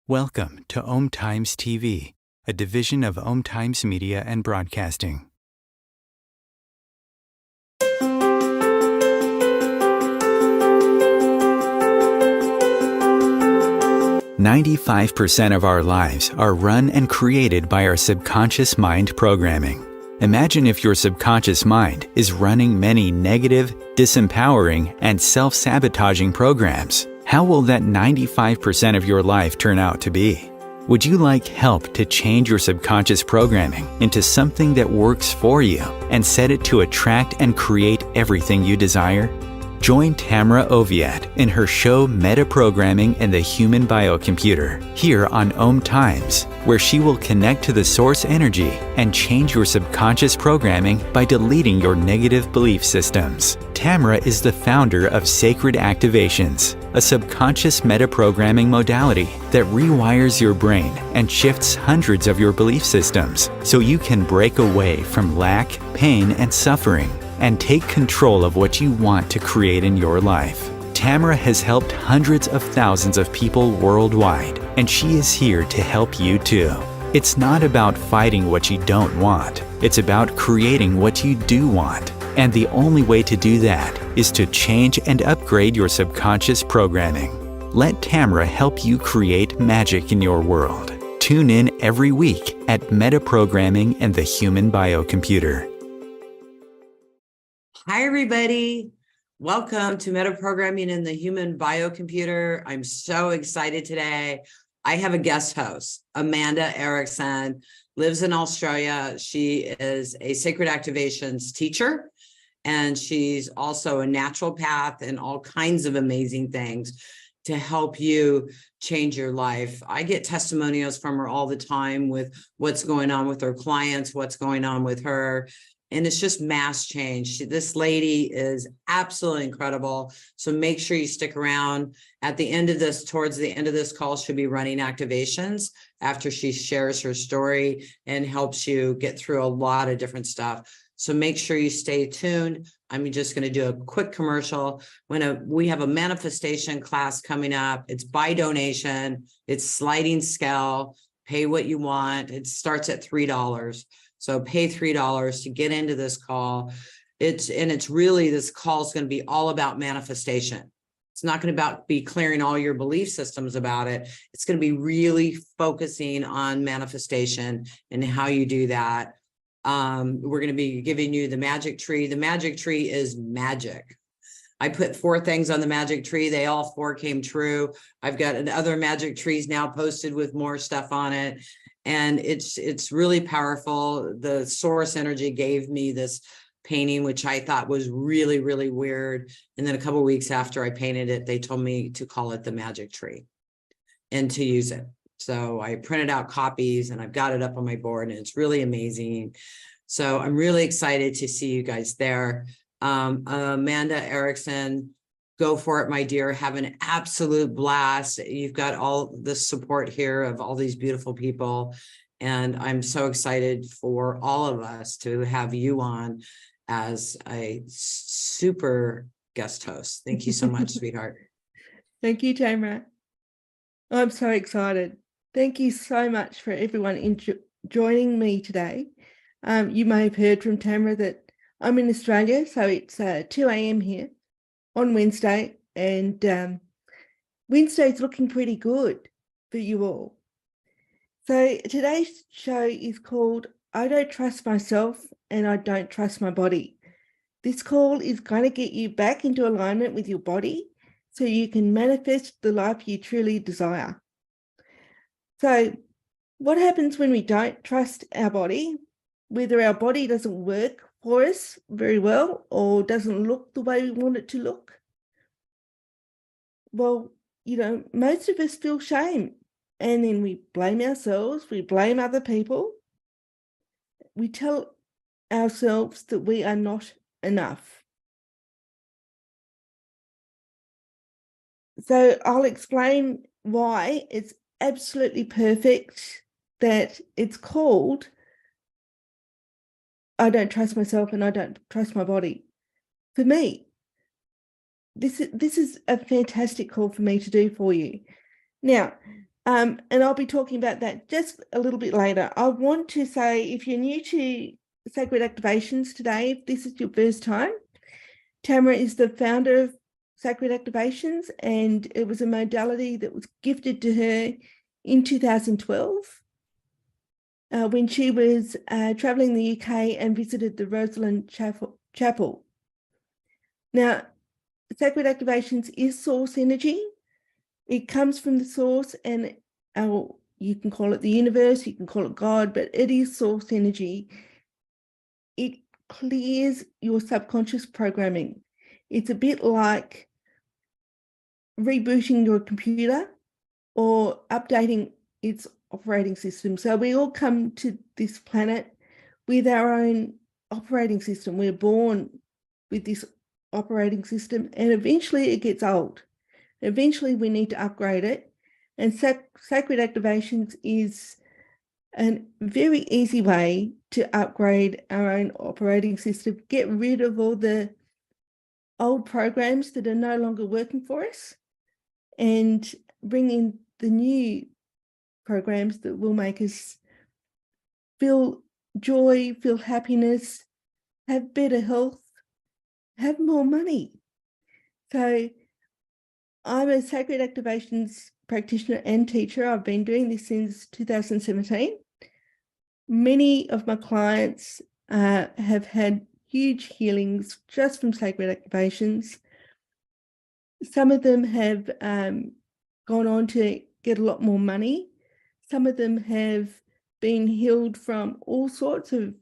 Welcome to Om Times TV, a division of Om Times Media and Broadcasting. "95% of our lives are run and created by our subconscious mind programming. Imagine if your subconscious mind is running many negative, disempowering, and self-sabotaging programs. How will that 95% of your life turn out to be? Would you like help to change your subconscious programming into something that works for you and set it to attract and create everything you desire? Join Tamara Oviatt in her show Metaprogramming and the Human Biocomputer here on Om Times, where she will connect to the source energy and change your subconscious programming by deleting your negative belief systems. Tamara is the founder of Sacred Activations, a subconscious metaprogramming modality that rewires your brain and shifts hundreds of your belief systems so you can break away from lack, pain, and suffering and take control of what you want to create in your life. Tamara has helped hundreds of thousands of people worldwide, and she is here to help you too. It's not about fighting what you don't want. It's about creating what you do want. And the only way to do that is to change and upgrade your subconscious programming. Let Tamara help you create magic in your world. Tune in every week at Metaprogramming and the Human Biocomputer. Hi, everybody. Welcome to Metaprogramming and the Human Biocomputer. I'm so excited today. I have a guest host, Amanda Erickson, lives in Australia. She is a Sacred Activations teacher, and she's also a naturopath and all kinds of amazing things. to help you change your life. I get testimonials from her all the time with what's going on with her clients, what's going on with her. And it's just mass change. This lady is absolutely incredible. So make sure you stick around. At the end of this, towards the end of this call, she'll be running activations after she shares her story and helps you get through a lot of different stuff. So make sure you stay tuned. I'm just going to do a quick commercial. We have a manifestation class coming up. It's by donation. It's sliding scale. Pay what you want. It starts at $3. So pay $3 to get into this call. It's really, this call is going to be all about manifestation. It's not going to be clearing all your belief systems about it. It's going to be really focusing on manifestation and how you do that. We're going to be giving you the magic tree. The magic tree is magic. I put 4 things on the magic tree. They all 4 came true. I've got other magic trees now posted with more stuff on it. And it's really powerful. The source energy gave me this painting, which I thought was really, really weird. And then a couple of weeks after I painted it, they told me to call it the magic tree and to use it. So I printed out copies and I've got it up on my board, and it's really amazing. So I'm really excited to see you guys there. Amanda Erickson, go for it, my dear. Have an absolute blast. You've got all the support here of all these beautiful people. And I'm so excited for all of us to have you on as a super guest host. Thank you so much, sweetheart. Thank you, Tamara. I'm so excited. Thank you so much for everyone joining me today. You may have heard from Tamara that I'm in Australia, so it's 2 a.m. here on Wednesday, and Wednesday's looking pretty good for you all. So today's show is called I Don't Trust Myself and I Don't Trust My Body. This call is going to get you back into alignment with your body so you can manifest the life you truly desire. So what happens when we don't trust our body? Whether our body doesn't work for us very well or doesn't look the way we want it to look? Well, most of us feel shame, and then we blame ourselves, we blame other people. We tell ourselves that we are not enough. So I'll explain why it's absolutely perfect that it's called I don't trust myself and I don't trust my body. For me, this is a fantastic call for me to do for you. Now, and I'll be talking about that just a little bit later. I want to say, if you're new to Sacred Activations today, if this is your first time, Tamara is the founder of Sacred Activations, and it was a modality that was gifted to her in 2012 when she was traveling the UK and visited the Rosalind Chapel. Now, Sacred Activations is source energy. It comes from the source, and you can call it the universe, you can call it God, but it is source energy. It clears your subconscious programming. It's a bit like rebooting your computer or updating its operating system. So we all come to this planet with our own operating system. We're born with this operating system, and eventually it gets old. Eventually we need to upgrade it. And Sacred Activations is a very easy way to upgrade our own operating system, get rid of all the old programs that are no longer working for us, and bring in the new programs that will make us feel joy, feel happiness, have better health, have more money. So I'm a Sacred Activations practitioner and teacher. I've been doing this since 2017. Many of my clients have had huge healings just from Sacred Activations. Some of them have gone on to get a lot more money. Some of them have been healed from all sorts of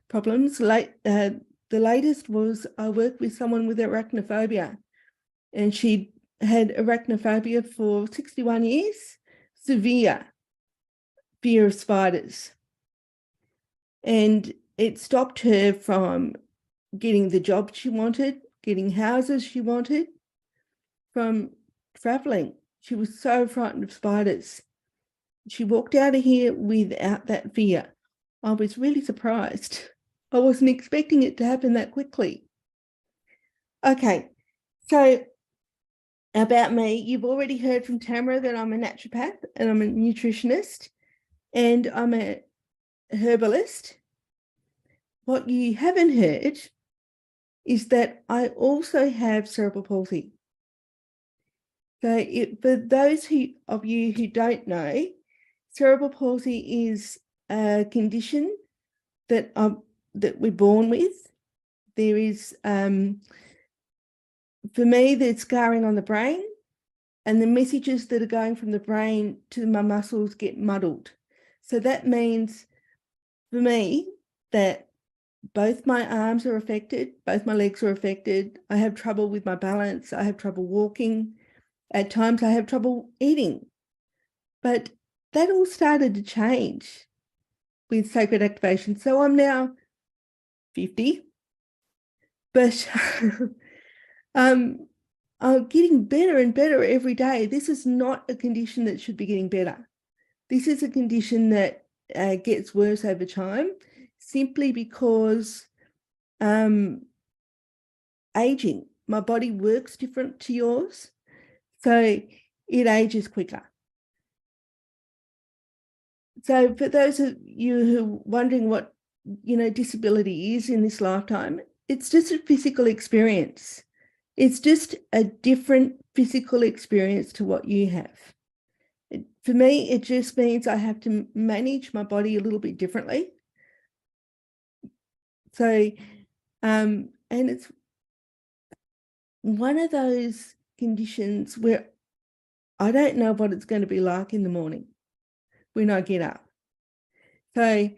problems. The latest was I worked with someone with arachnophobia, and she'd had arachnophobia for 61 years, severe fear of spiders. And it stopped her from getting the job she wanted, getting houses she wanted, from traveling. She was so frightened of spiders. She walked out of here without that fear. I was really surprised. I wasn't expecting it to happen that quickly. Okay, so about me, you've already heard from Tamara that I'm a naturopath and I'm a nutritionist and I'm a herbalist. What you haven't heard is that I also have cerebral palsy. So for those of you who don't know, cerebral palsy is a condition that we're born with. There is, for me, there's scarring on the brain, and the messages that are going from the brain to my muscles get muddled. So that means for me that both my arms are affected, both my legs are affected. I have trouble with my balance. I have trouble walking. At times I have trouble eating. But that all started to change with sacred activation. So I'm now 50, but I'm getting better and better every day. This is not a condition that should be getting better. This is a condition that gets worse over time, simply because aging, my body works different to yours, so it ages quicker. So for those of you who are wondering what disability is in this lifetime, it's just a physical experience. It's just a different physical experience to what you have. For me, it just means I have to manage my body a little bit differently. So, and it's one of those conditions where I don't know what it's going to be like in the morning when I get up. So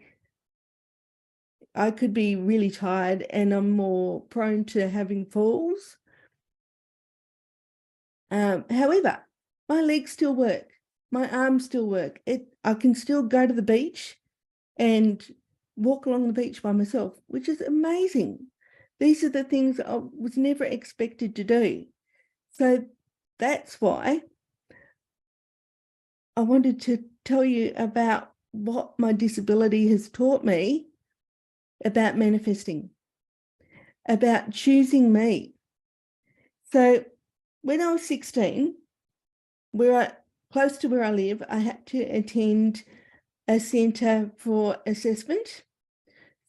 I could be really tired and I'm more prone to having falls. However, my legs still work. My arms still work. I can still go to the beach and walk along the beach by myself, which is amazing. These are the things I was never expected to do. So that's why I wanted to tell you about what my disability has taught me about manifesting, about choosing me. So when I was 16, close to where I live, I had to attend a centre for assessment.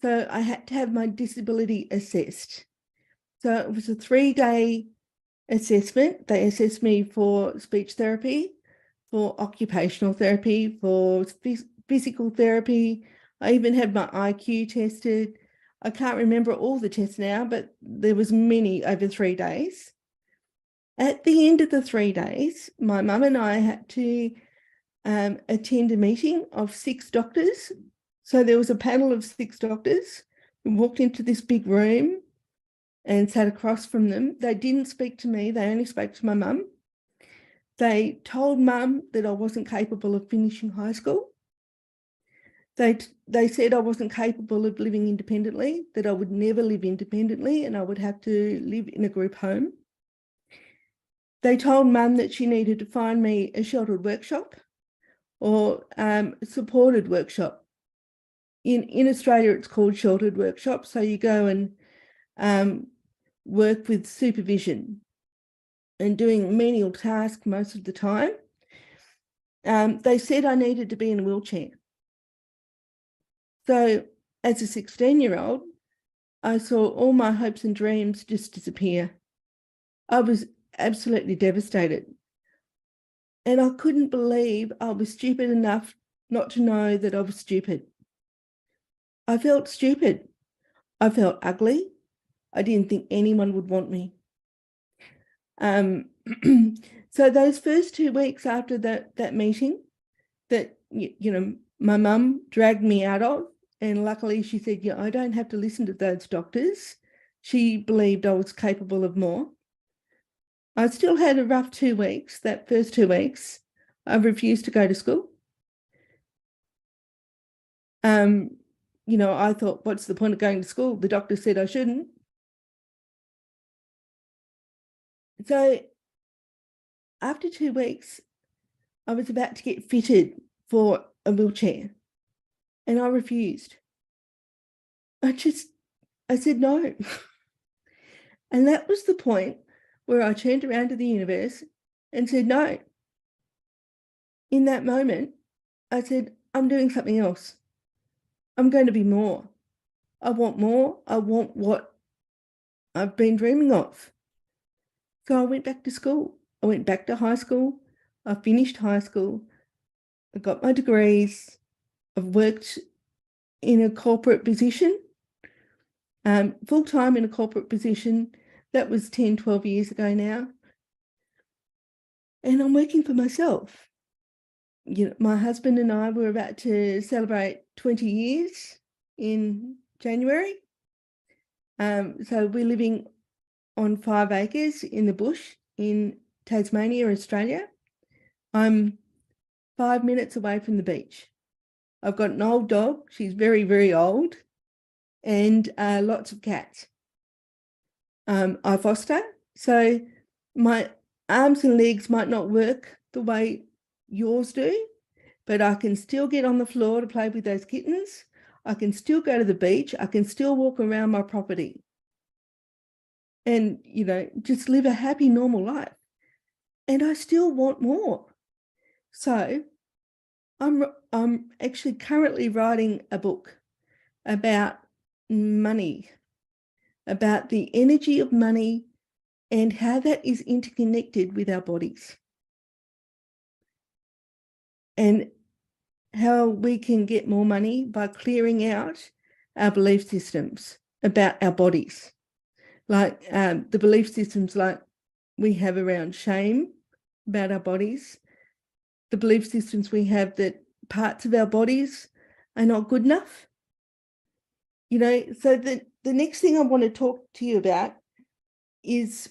So I had to have my disability assessed. So it was a 3-day assessment. They assessed me for speech therapy, for occupational therapy, for physical therapy. I even had my IQ tested. I can't remember all the tests now, but there was many over 3 days. At the end of the 3 days, my mum and I had to attend a meeting of 6 doctors. So there was a panel of 6 doctors. We walked into this big room and sat across from them. They didn't speak to me. They only spoke to my mum. They told mum that I wasn't capable of finishing high school. They said I wasn't capable of living independently, that I would never live independently and I would have to live in a group home. They told mum that she needed to find me a sheltered workshop or supported workshop. In Australia, it's called sheltered workshop. So you go and work with supervision and doing menial tasks most of the time. They said I needed to be in a wheelchair. So as a 16-year-old, I saw all my hopes and dreams just disappear. I was absolutely devastated. And I couldn't believe I was stupid enough not to know that I was stupid. I felt stupid. I felt ugly. I didn't think anyone would want me. So those first 2 weeks after that meeting that, my mum dragged me out of, and luckily she said, I don't have to listen to those doctors. She believed I was capable of more. I still had a rough 2 weeks. That first 2 weeks, I refused to go to school. I thought, what's the point of going to school? The doctor said I shouldn't. So after 2 weeks, I was about to get fitted for a wheelchair, and I refused. I said no. And that was the point where I turned around to the universe and said no. In that moment, I said, I'm doing something else. I'm going to be more. I want more. I want what I've been dreaming of. So I went back to school. I went back to high school. I finished high school. I got my degrees. I've worked in a corporate position, full-time in a corporate position. That was 10, 12 years ago now. And I'm working for myself. My husband and I were about to celebrate 20 years in January. So we're living on 5 acres in the bush in Tasmania, Australia. I'm 5 minutes away from the beach. I've got an old dog. She's very, very old, and lots of cats. I foster, so my arms and legs might not work the way yours do, but I can still get on the floor to play with those kittens. I can still go to the beach. I can still walk around my property and, just live a happy, normal life. And I still want more. So I'm actually currently writing a book about money, about the energy of money and how that is interconnected with our bodies, and how we can get more money by clearing out our belief systems about our bodies, like the belief systems like we have around shame about our bodies, the belief systems we have that parts of our bodies are not good enough. So the next thing I want to talk to you about is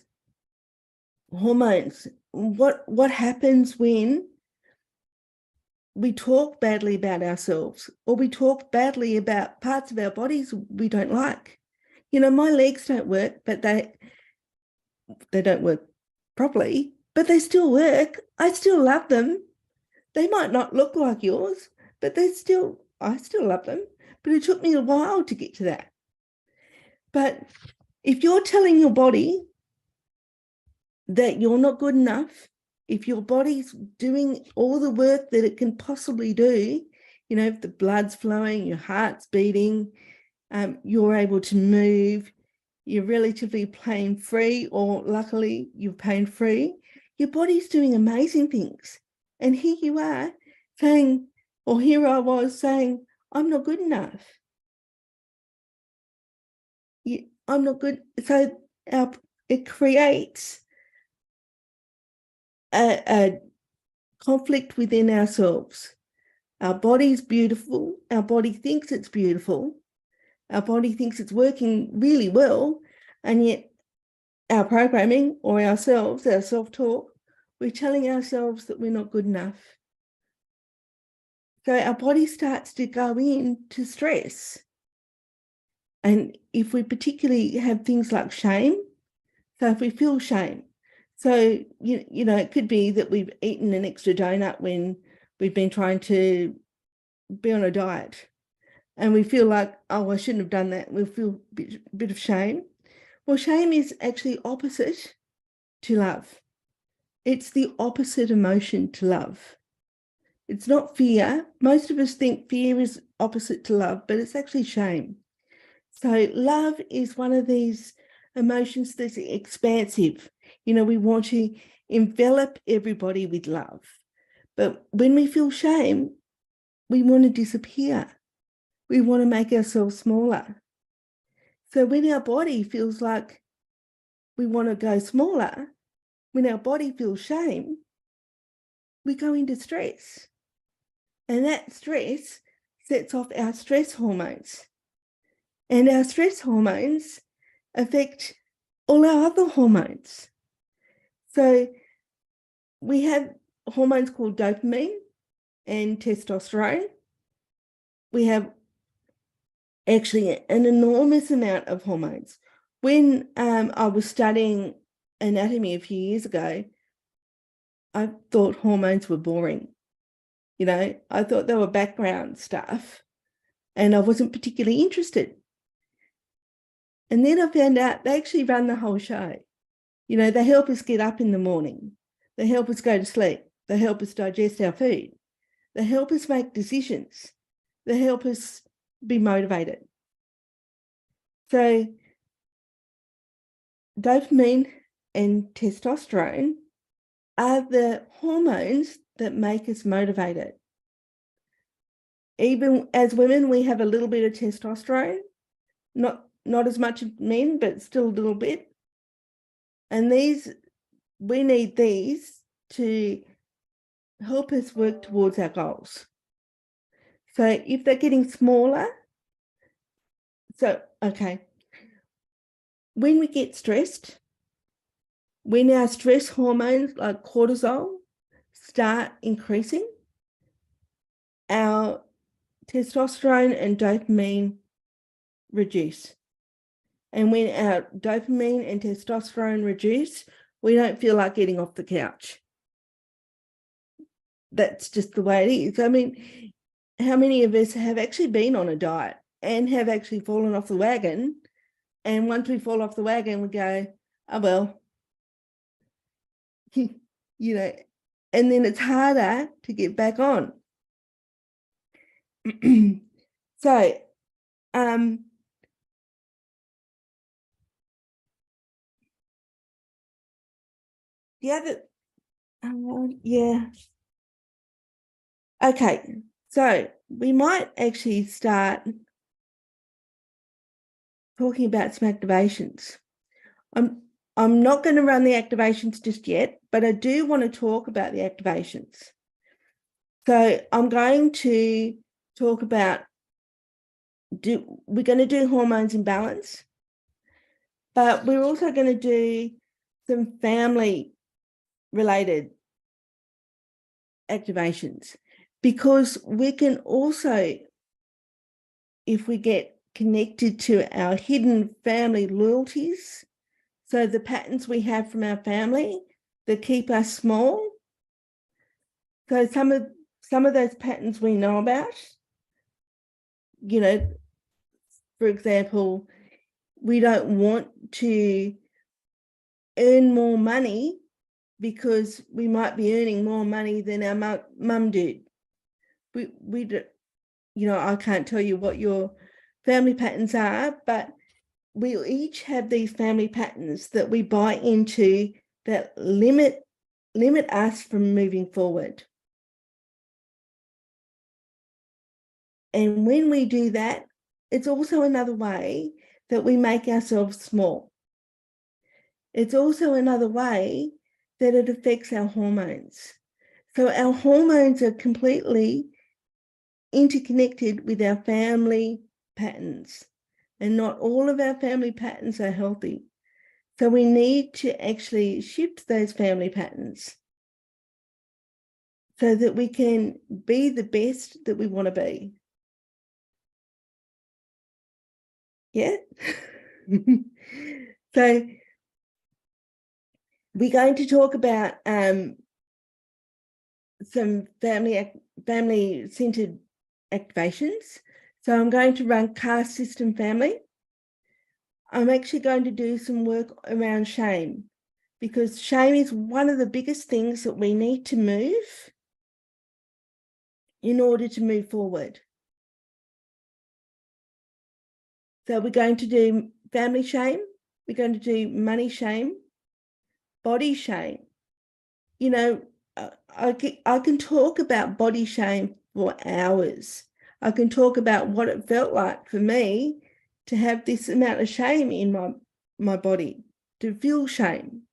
hormones. What happens when we talk badly about ourselves, or we talk badly about parts of our bodies we don't like? My legs don't work, but they don't work properly, but they still work. I still love them. They might not look like yours, but I still love them. But it took me a while to get to that. But if you're telling your body that you're not good enough, if your body's doing all the work that it can possibly do, if the blood's flowing, your heart's beating, you're able to move, you're relatively pain-free, or luckily you're pain-free, your body's doing amazing things. And here you are saying, or here I was saying, I'm not good enough. I'm not good. So it creates a conflict within ourselves. Our body's beautiful. Our body thinks it's beautiful. Our body thinks it's working really well. And yet our programming, or ourselves, our self-talk, we're telling ourselves that we're not good enough. So our body starts to go into stress. And if we particularly have things like shame, so if we feel shame, so, it could be that we've eaten an extra donut when we've been trying to be on a diet, and we feel like, oh, I shouldn't have done that. We'll feel a bit of shame. Well, shame is actually opposite to love. It's the opposite emotion to love. It's not fear. Most of us think fear is opposite to love, but it's actually shame. So love is one of these emotions that's expansive. We want to envelop everybody with love. But when we feel shame, we want to disappear. We want to make ourselves smaller. So when our body feels like we want to go smaller, when our body feels shame, we go into stress. And that stress sets off our stress hormones. And our stress hormones affect all our other hormones. So we have hormones called dopamine and testosterone. We have actually an enormous amount of hormones. When I was studying anatomy a few years ago, I thought hormones were boring. You know, I thought they were background stuff and I wasn't particularly interested. And then I found out they actually run the whole show. You know, they help us get up in the morning. They help us go to sleep. They help us digest our food. They help us make decisions. They help us be motivated. So dopamine and testosterone are the hormones that make us motivated. Even as women, we have a little bit of testosterone, not as much as men, but still a little bit. And we need these to help us work towards our goals. So if they're getting smaller, when we get stressed, when our stress hormones like cortisol start increasing, our testosterone and dopamine reduce. And when our dopamine and testosterone reduce, we don't feel like getting off the couch. That's just the way it is. I mean, how many of us have actually been on a diet and have actually fallen off the wagon? And once we fall off the wagon, we go, oh, well, you know, and then it's harder to get back on. So, the other, okay, so we might actually start talking about some activations. I'm not going to run the activations just yet, but I do want to talk about the activations. So I'm going to talk about, we're going to do hormones in balance, but we're also going to do some family related activations, because we can also, if we get connected to our hidden family loyalties, so the patterns we have from our family that keep us small. So some of those patterns we know about, you know, for example, we don't want to earn more money because we might be earning more money than our mum did. We do, you know, I can't tell you what your family patterns are, but we each have these family patterns that we buy into that limit us from moving forward. And when we do that, it's also another way that we make ourselves small. It's also another way that it affects our hormones. So our hormones are completely interconnected with our family patterns, and not all of our family patterns are healthy. So we need to actually shift those family patterns so that we can be the best that we want to be. Yeah. So we're going to talk about some family-centered activations. So I'm going to run caste system family. I'm actually going to do some work around shame, because shame is one of the biggest things that we need to move in order to move forward. So we're going to do family shame. We're going to do money shame, body shame. You know, I can talk about body shame for hours. I can talk about what it felt like for me to have this amount of shame in my body, to feel shame,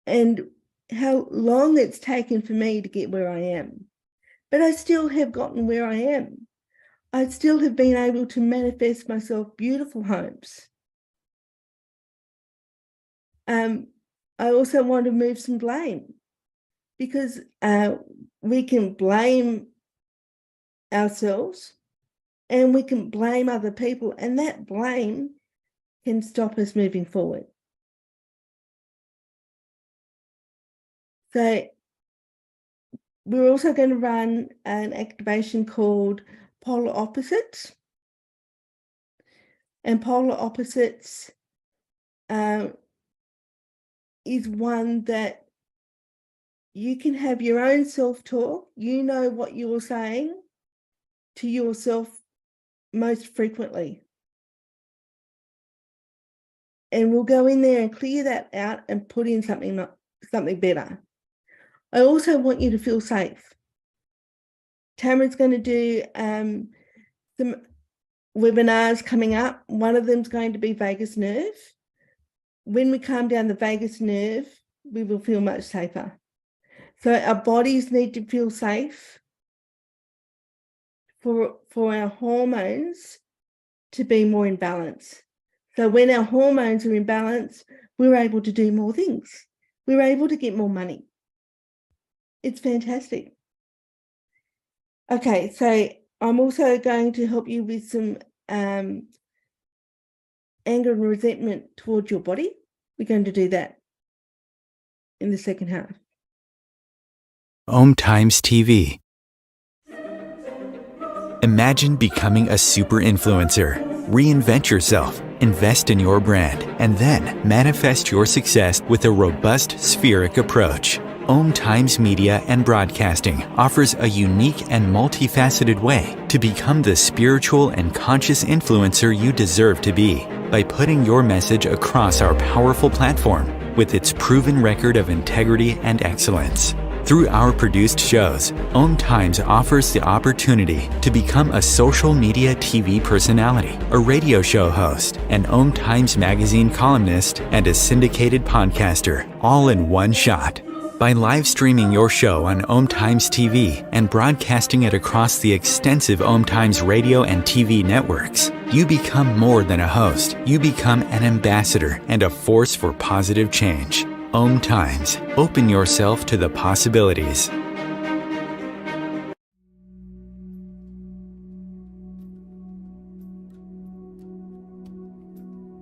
and how long it's taken for me to get where I am. But I still have gotten where I am. I still have been able to manifest myself beautiful homes. I also want to move some blame, because we can blame ourselves and we can blame other people, and that blame can stop us moving forward. So we're also going to run an activation called Polar Opposites. And Polar Opposites is one that you can have your own self-talk. You know what you're saying to yourself most frequently. And we'll go in there and clear that out and put in something better. I also want you to feel safe. Tamara's going to do some webinars coming up. One of them is going to be vagus nerve. When we calm down the vagus nerve, we will feel much safer. So our bodies need to feel safe for our hormones to be more in balance. So when our hormones are in balance, we're able to do more things. We're able to get more money. It's fantastic. Okay, so I'm also going to help you with some anger and resentment towards your body. We're going to do that in the second half. Om Times TV. Imagine becoming a super influencer. Reinvent yourself, invest in your brand, and then manifest your success with a robust spheric approach. Om Times Media and Broadcasting offers a unique and multifaceted way to become the spiritual and conscious influencer you deserve to be by putting your message across our powerful platform with its proven record of integrity and excellence. Through our produced shows, Om Times offers the opportunity to become a social media TV personality, a radio show host, an Om Times magazine columnist, and a syndicated podcaster, all in one shot. By live streaming your show on Om Times TV and broadcasting it across the extensive Om Times radio and TV networks, you become more than a host. You become an ambassador and a force for positive change. Om Times. Open yourself to the possibilities.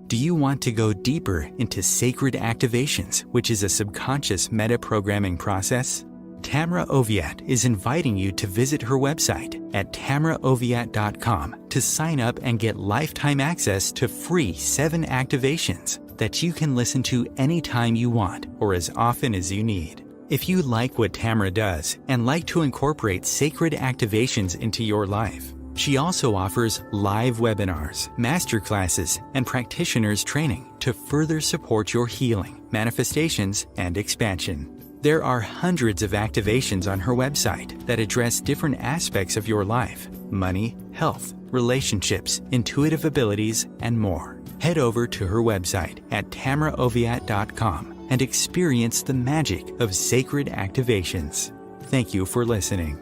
Do you want to go deeper into sacred activations, which is a subconscious meta-programming process? Tamara Oviatt is inviting you to visit her website at tamaraoviatt.com to sign up and get lifetime access to free 7 activations that you can listen to anytime you want or as often as you need. If you like what Tamara does and like to incorporate sacred activations into your life, she also offers live webinars, masterclasses, and practitioners training to further support your healing, manifestations, and expansion. There are hundreds of activations on her website that address different aspects of your life: money, health, relationships, intuitive abilities, and more. Head over to her website at tamaraoviatt.com and experience the magic of sacred activations. Thank you for listening.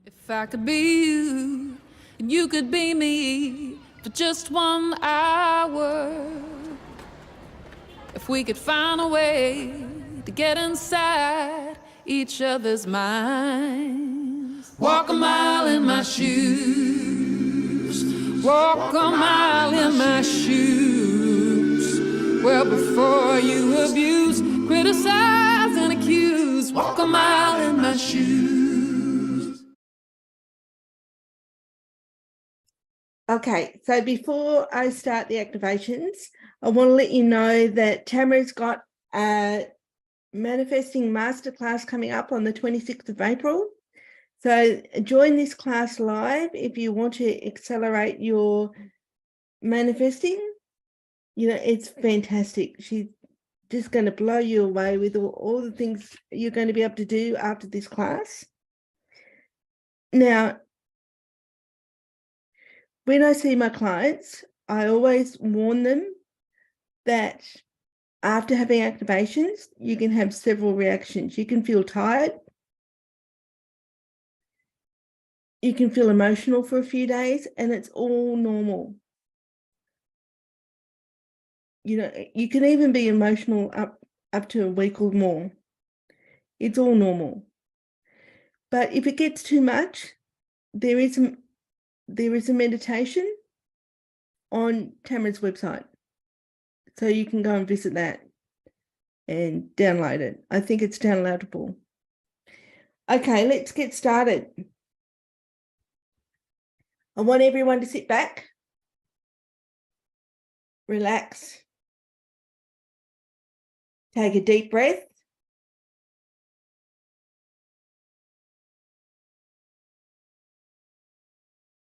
If I could be you, and you could be me for just 1 hour. If we could find a way to get inside each other's minds. Walk a mile in my shoes. Walk a mile in my shoes. Well, before you abuse, criticize, and accuse. Walk a mile in my shoes. Okay, so before I start the activations, I want to let you know that Tamara's got a manifesting masterclass coming up on the 26th of April. So join this class live if you want to accelerate your manifesting. You know, it's fantastic. She's just going to blow you away with all the things you're going to be able to do after this class. Now, when I see my clients, I always warn them that after having activations, you can have several reactions. You can feel tired. You can feel emotional for a few days, and it's all normal. You know, you can even be emotional up to a week or more. It's all normal. But if it gets too much, there is a meditation on Tamara's website. So you can go and visit that and download it. I think it's downloadable. Okay, let's get started. I want everyone to sit back, relax, take a deep breath.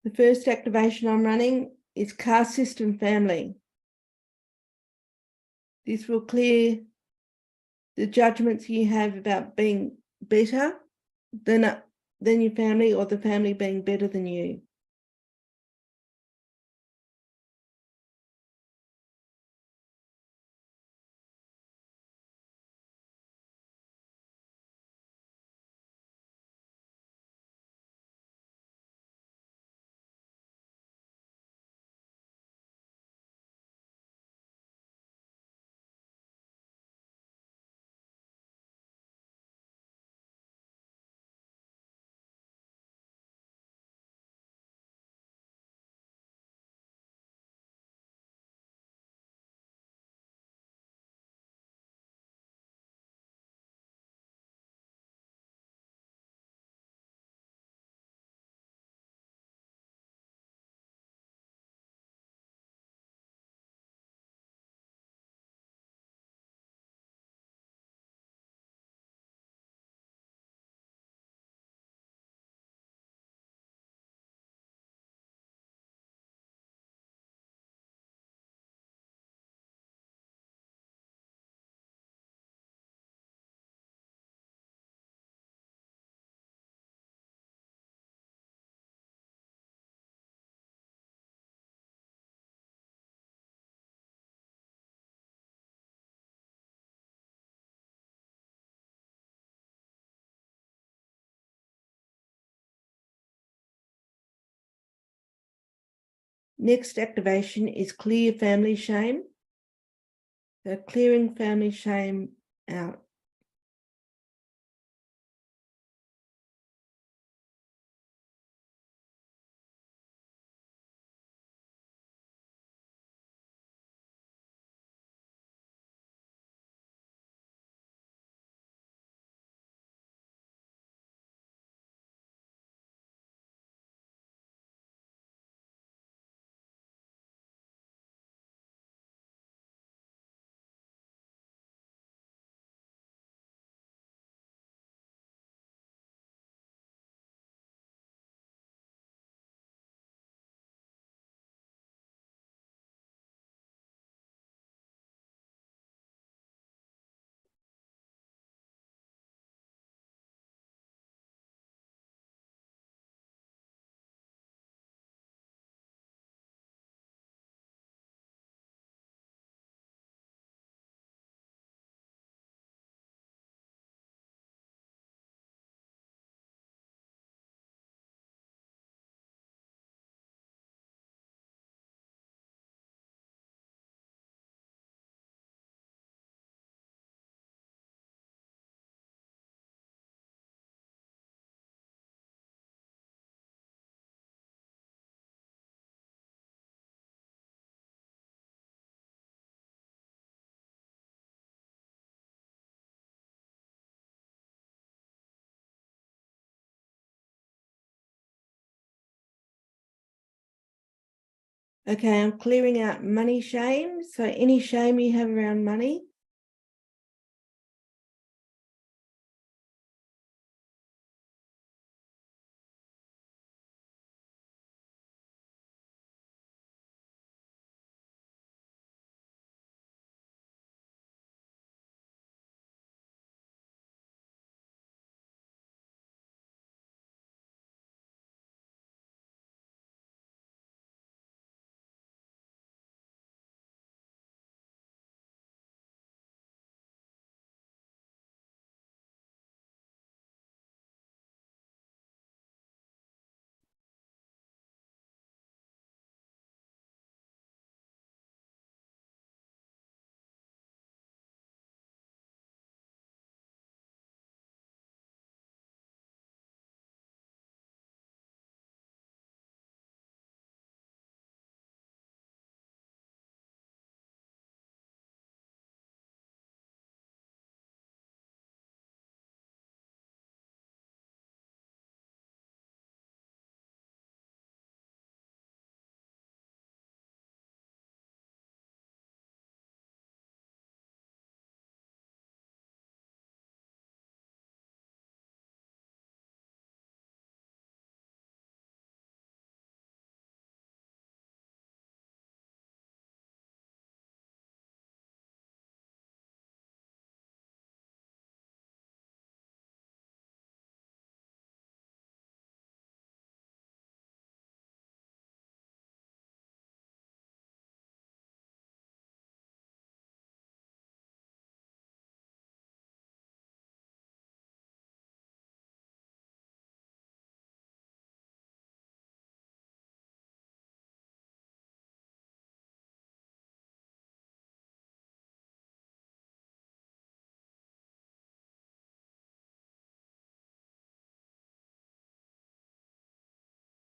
The first activation I'm running is Caste System Family. This will clear the judgments you have about being better than your family, or the family being better than you. Next activation is clear family shame. So clearing family shame out. Okay, I'm clearing out money shame. So any shame you have around money.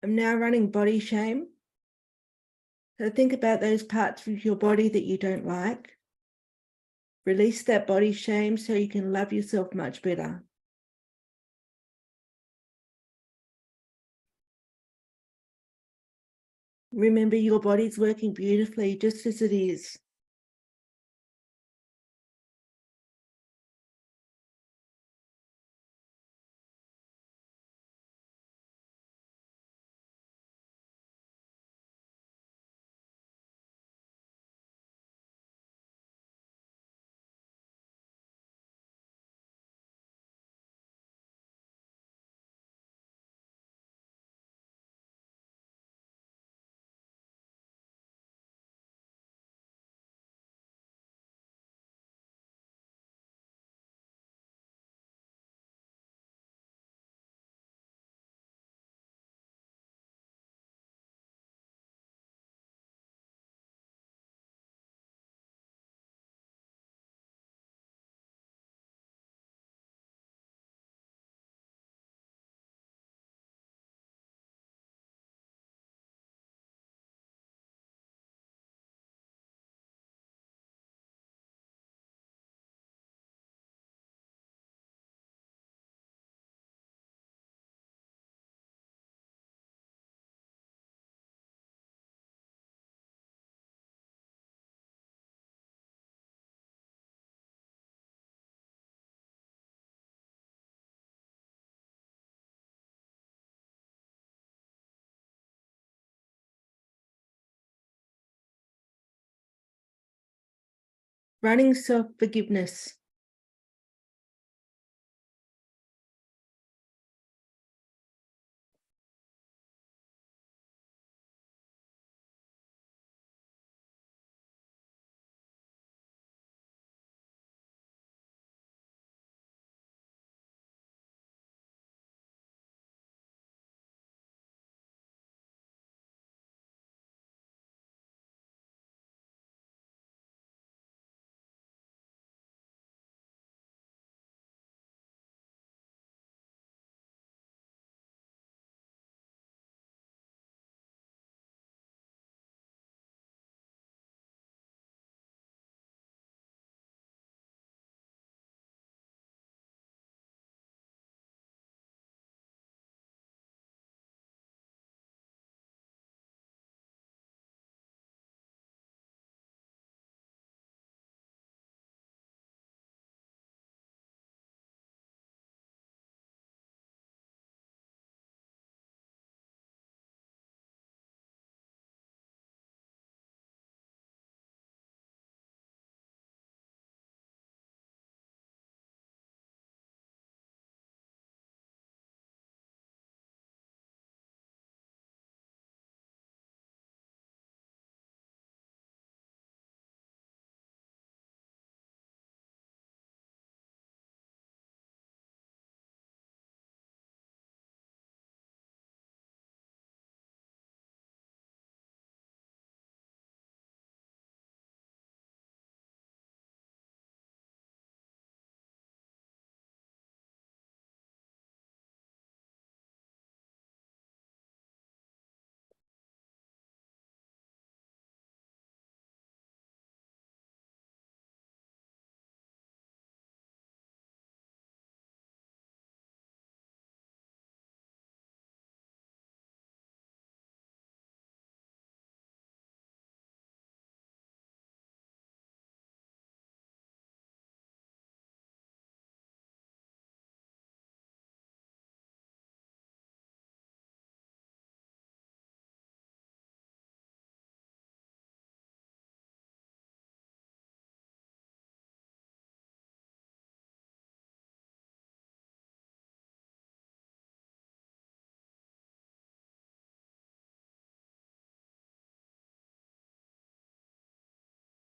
I'm now running body shame. So think about those parts of your body that you don't like. Release that body shame so you can love yourself much better. Remember, your body's working beautifully just as it is. Running self-forgiveness.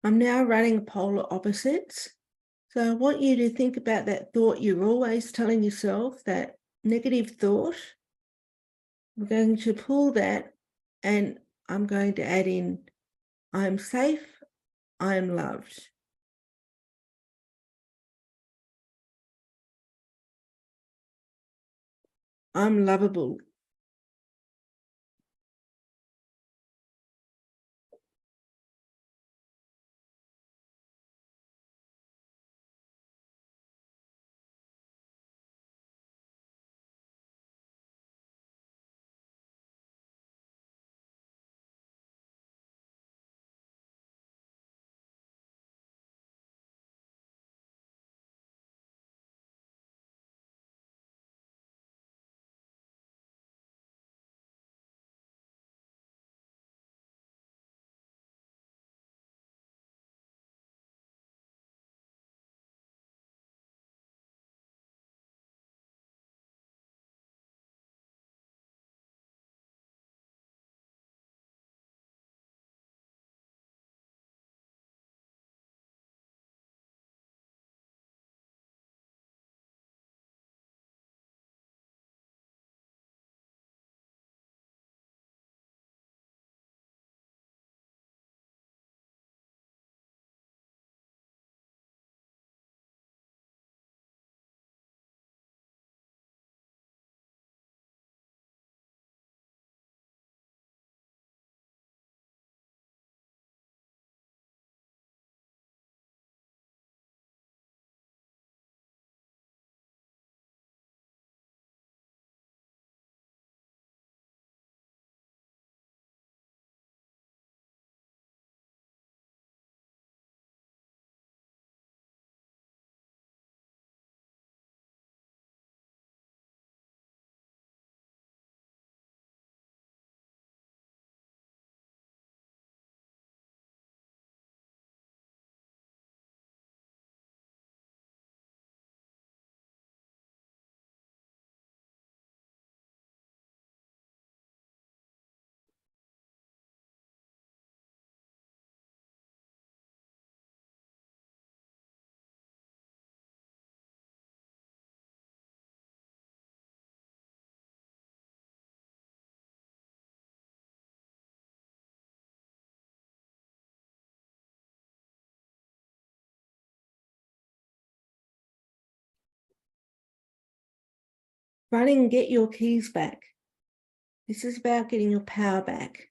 I'm now running polar opposites. So I want you to think about that thought you're always telling yourself, that negative thought. I'm going to pull that and I'm going to add in, I'm safe, I'm loved. I'm lovable. running, get your keys back. This is about getting your power back.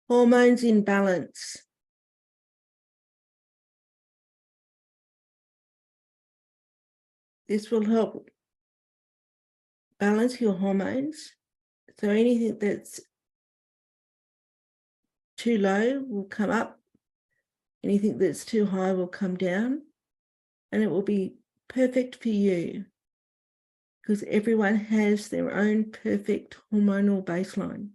Hormones in balance. This will help balance your hormones. So anything that's too low will come up. Anything that's too high will come down. And it will be perfect for you because everyone has their own perfect hormonal baseline.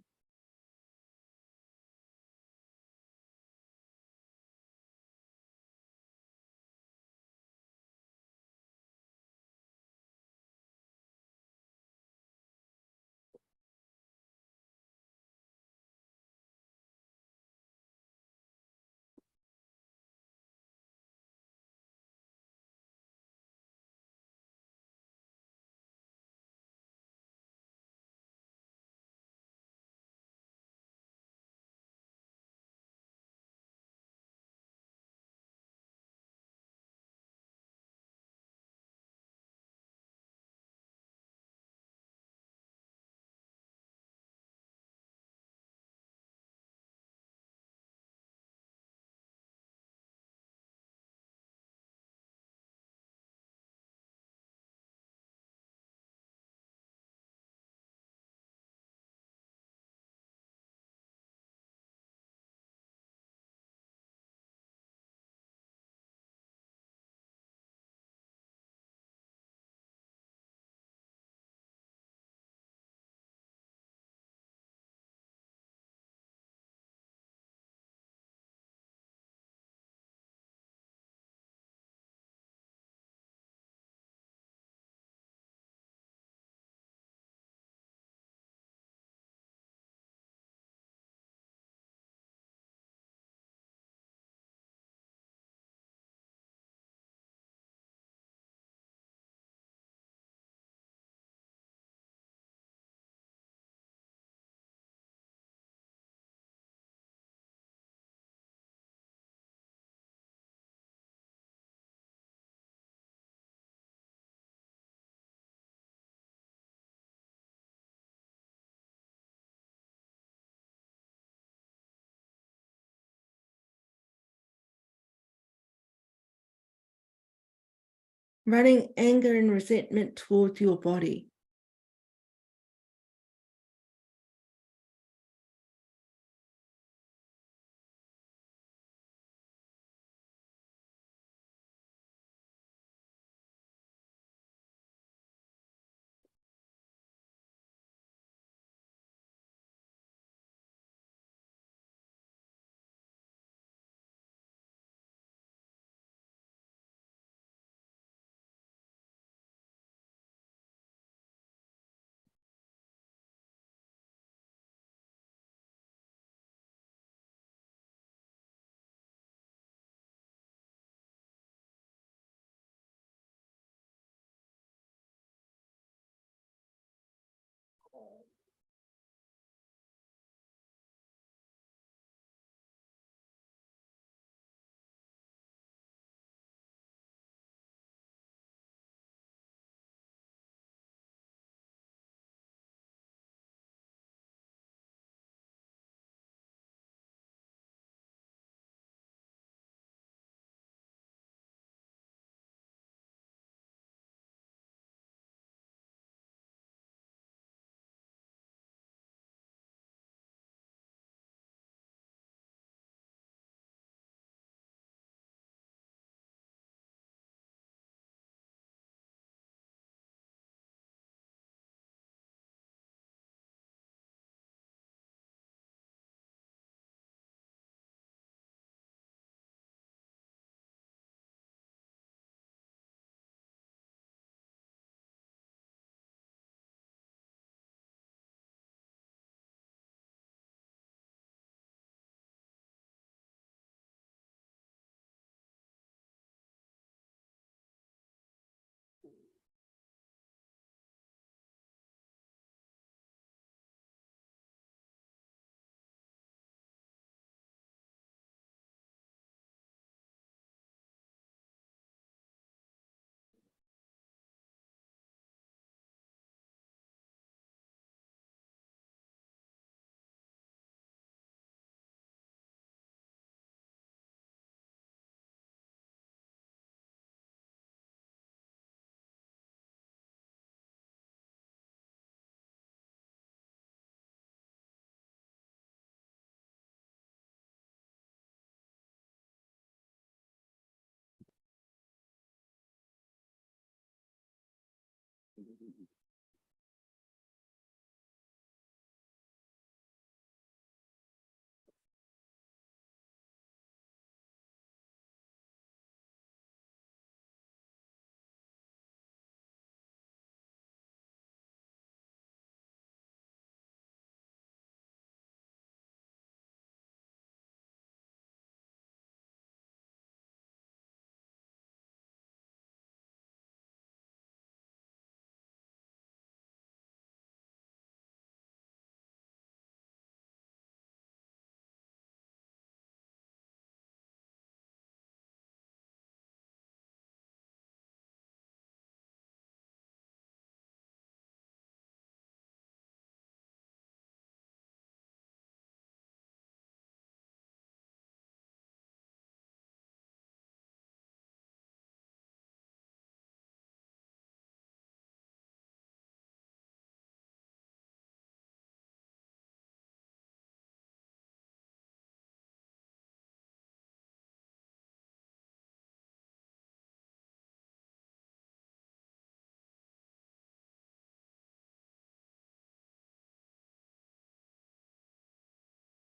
Running anger and resentment towards your body.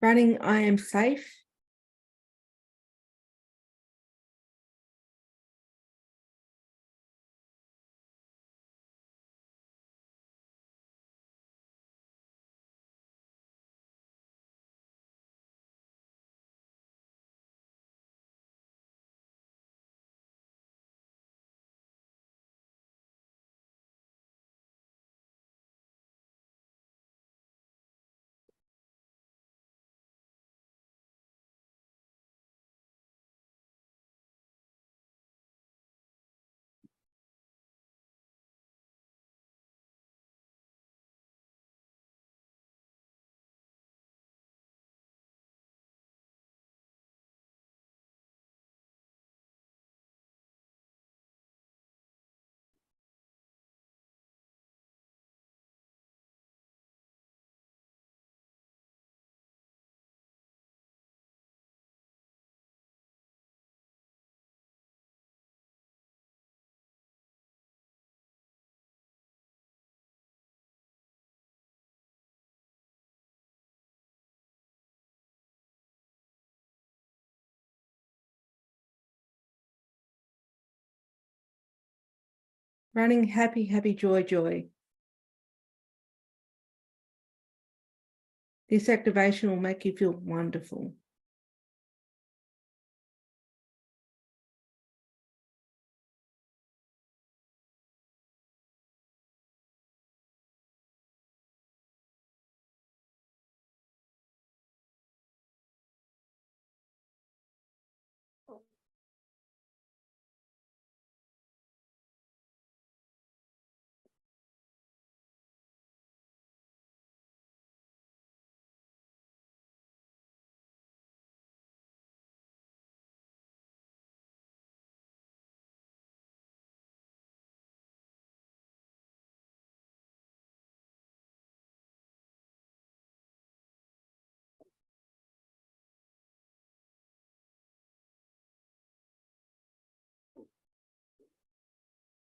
Running I am safe. Running happy, happy, joy, joy. This activation will make you feel wonderful.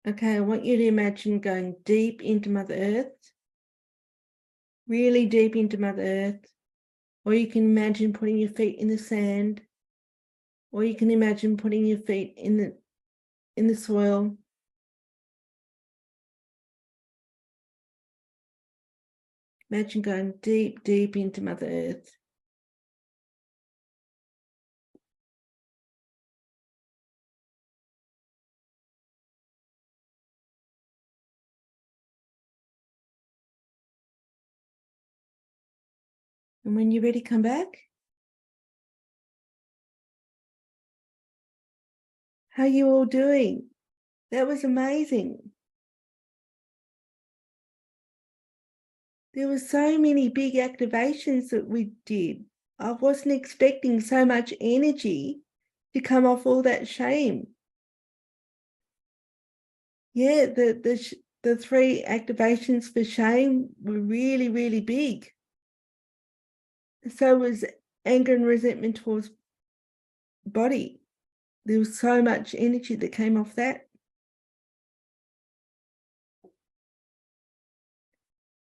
Okay, I want you to imagine going deep into Mother Earth, really deep into Mother Earth, or you can imagine putting your feet in the sand, or you can imagine putting your feet in the soil. Imagine going deep, deep into Mother Earth. And when you're ready, come back. How are you all doing? That was amazing. There were so many big activations that we did. I wasn't expecting so much energy to come off all that shame. Yeah, the 3 activations for shame were really, really big. So was anger and resentment towards body. There was so much energy that came off that.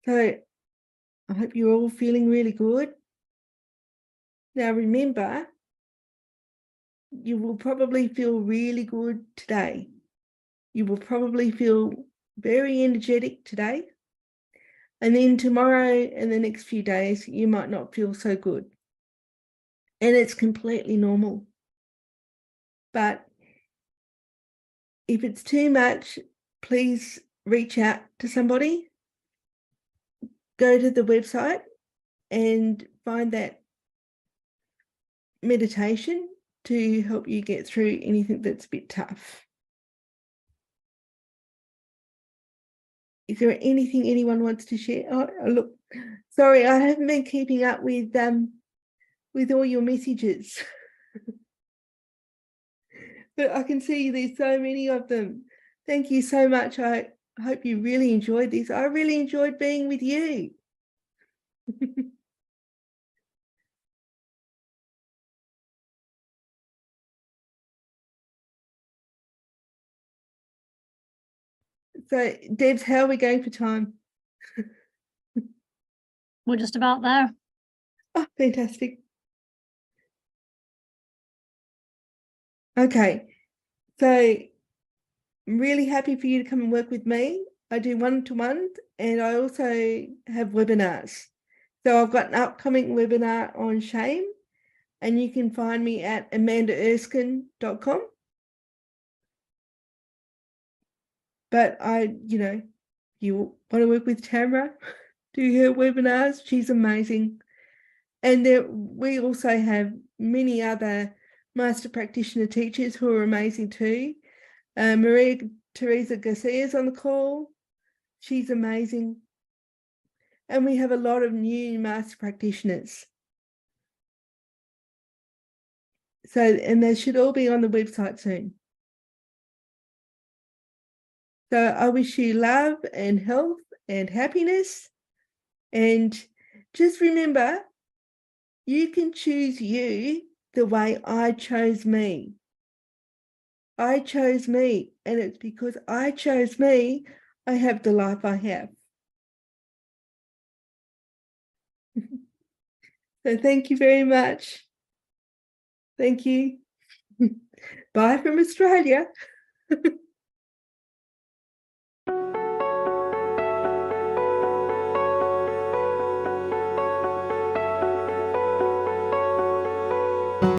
So I hope you're all feeling really good. Now remember, you will probably feel really good today. You will probably feel very energetic today. And then tomorrow and the next few days, you might not feel so good. And it's completely normal. But if it's too much, please reach out to somebody. Go to the website and find that meditation to help you get through anything that's a bit tough. Is there anything anyone wants to share? Oh, look, sorry, I haven't been keeping up with all your messages. But I can see there's so many of them. Thank you so much. I hope you really enjoyed this. I really enjoyed being with you. So, Debs, how are we going for time? We're just about there. Oh, fantastic. Okay, so I'm really happy for you to come and work with me. I do one-to-one and I also have webinars. So I've got an upcoming webinar on shame and you can find me at amandaerskine.com. But you want to work with Tamara, do her webinars. She's amazing. And we also have many other master practitioner teachers who are amazing too. Maria Teresa Garcia is on the call. She's amazing. And we have a lot of new master practitioners. And they should all be on the website soon. So I wish you love and health and happiness. And just remember, you can choose you the way I chose me. I chose me, and it's because I chose me, I have the life I have. So thank you very much. Thank you. Bye from Australia.